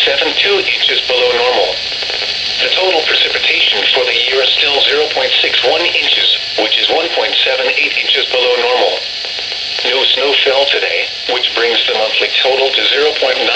inches below normal. The total precipitation for the year is still 0.61 inches, which is 1.78 inches below normal. No snow fell today, which brings the monthly total to 0.9.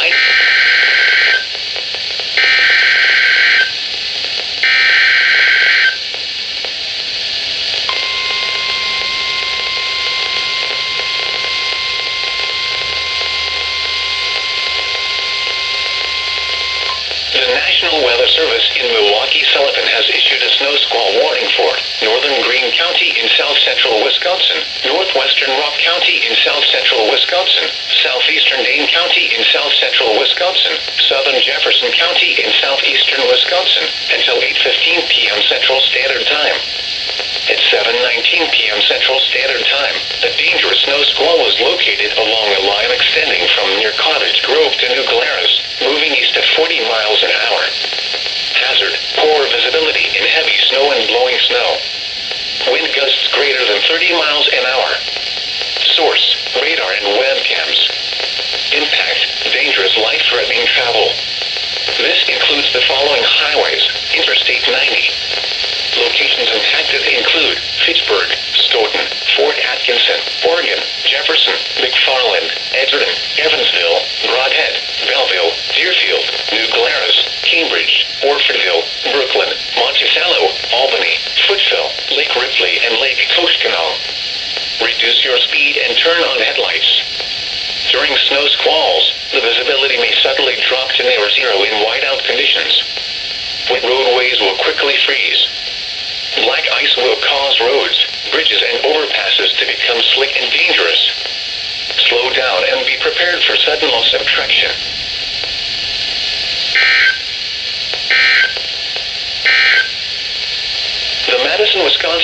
The National Weather Service in Milwaukee-Sullivan has issued a snow squall warning for northern Greene County in south-central Wisconsin, northwestern Rock County in south-central Wisconsin, southeastern Dane County in south-central Wisconsin, southern Jefferson County in southeastern Wisconsin, until 8:15 p.m. Central Standard Time. At 7:19 p.m. Central Standard Time, a dangerous snow squall was located along a line extending from near Cottage Grove to New Glarus, moving east at 40 miles an hour. Hazard: poor visibility in heavy snow and blowing snow. Wind gusts greater than 30 miles an hour. Source: radar and webcams. Impact: dangerous, life-threatening travel. This includes the following highways: Interstate 90. Locations impacted include Fitchburg, Stoughton, Fort Atkinson, Oregon, Jefferson, McFarland, Edgerton, Evansville, Brodhead, Belleville, Deerfield, New Glarus, Cambridge, Orfordville, Brooklyn, Monticello, Albany, Footville, Lake Ripley, and Lake Koshkonong. Reduce your speed and turn on headlights. During snow squalls, the visibility may suddenly drop to near zero in whiteout conditions. Wet roadways will quickly freeze. Black ice will cause roads, bridges, and overpasses to become slick and dangerous. Slow down and be prepared for sudden loss of traction. The Madison, Wisconsin